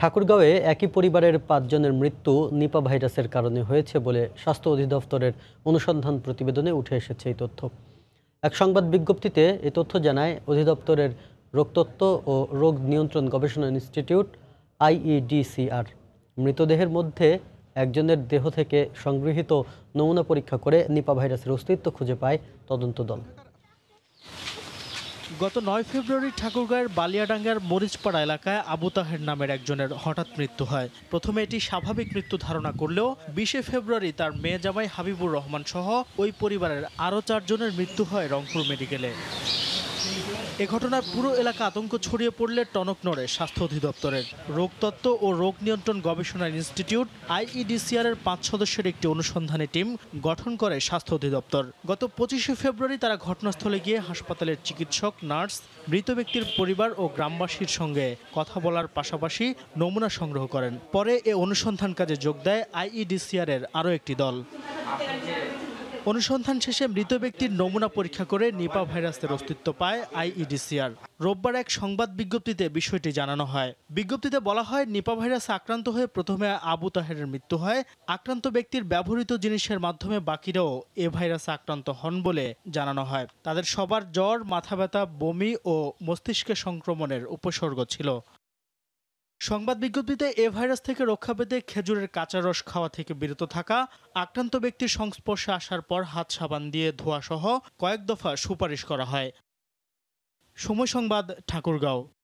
ঠাকুরগাঁওয়ে একই পরিবারের ৫ জনের মৃত্যু নিপা ভাইরাসের কারণে হয়েছে বলে স্বাস্থ্য অধিদপ্তরের অনুসন্ধান প্রতিবেদনে উঠে এসেছে এই তথ্য। এক সংবাদ বিজ্ঞপ্তিতে এই তথ্য জানায় অধিদপ্তরের রোগতত্ত্ব ও রোগ নিয়ন্ত্রণ গবেষণা ইনস্টিটিউট আইইডিসিআর। মৃতদেহের মধ্যে একজনের দেহ থেকে সংগৃহীত নমুনা পরীক্ষা করে নিপা ভাইরাসের অস্তিত্ব খুঁজে পায় তদন্ত দল। গত ৯ ফেব্রুয়ারি ঠাকুরগাঁয়ের বালিয়াডাঙ্গার মরিচপাড়া এলাকায় আবু তাহের নামের একজনের হঠাৎ মৃত্যু হয়। প্রথমে এটি স্বাভাবিক মৃত্যু ধারণা করলেও ২০ ফেব্রুয়ারি তার মেয়ে জামাই হাবিবুর রহমান সহ ওই পরিবারের আরও ৪ জনের মৃত্যু হয় রংপুর মেডিকেলে। এ ঘটনায় পুরো এলাকা আতঙ্ক ছড়িয়ে পড়লে টনক নড়ে স্বাস্থ্য অধিদপ্তরের। রোগতত্ত্ব ও রোগ নিয়ন্ত্রণ গবেষণা ইনস্টিটিউট আইইডিসিআর এর ৫ সদস্যের একটি অনুসন্ধানী টিম গঠন করে স্বাস্থ্য অধিদপ্তর। গত ২৫ ফেব্রুয়ারি তারা ঘটনাস্থলে গিয়ে হাসপাতালের চিকিৎসক, নার্স, মৃত ব্যক্তির পরিবার ও গ্রামবাসীর সঙ্গে কথা বলার পাশাপাশি নমুনা সংগ্রহ করেন। পরে এ অনুসন্ধান কাজে যোগ দেয় আইইডিসিআর এর আরও একটি দল। অনুসন্ধান শেষে মৃত ব্যক্তির নমুনা পরীক্ষা করে নিপা ভাইরাসের অস্তিত্ব পায় আইইডিসিআর। রোববার এক সংবাদ বিজ্ঞপ্তিতে বিষয়টি জানানো হয়। বিজ্ঞপ্তিতে বলা হয়, নিপা ভাইরাসে আক্রান্ত হয়ে প্রথমে আবু তাহেরের মৃত্যু হয়। আক্রান্ত ব্যক্তির ব্যবহৃত জিনিসের মাধ্যমে বাকিরাও এ ভাইরাসে আক্রান্ত হন বলে জানানো হয়। তাদের সবার জ্বর, মাথা ব্যথা, বমি ও মস্তিষ্কে সংক্রমণের উপসর্গ ছিল। সংবাদ বিজ্ঞপ্তিতে এ ভাইরাস থেকে রক্ষা পেতে খেজুরের কাঁচা রস খাওয়া থেকে বিরত থাকা, আক্রান্ত ব্যক্তির সংস্পর্শে আসার পর হাত সাবান দিয়ে ধোয়া সহ কয়েক দফা সুপারিশ করা হয়। সময় সংবাদ, ঠাকুরগাঁও।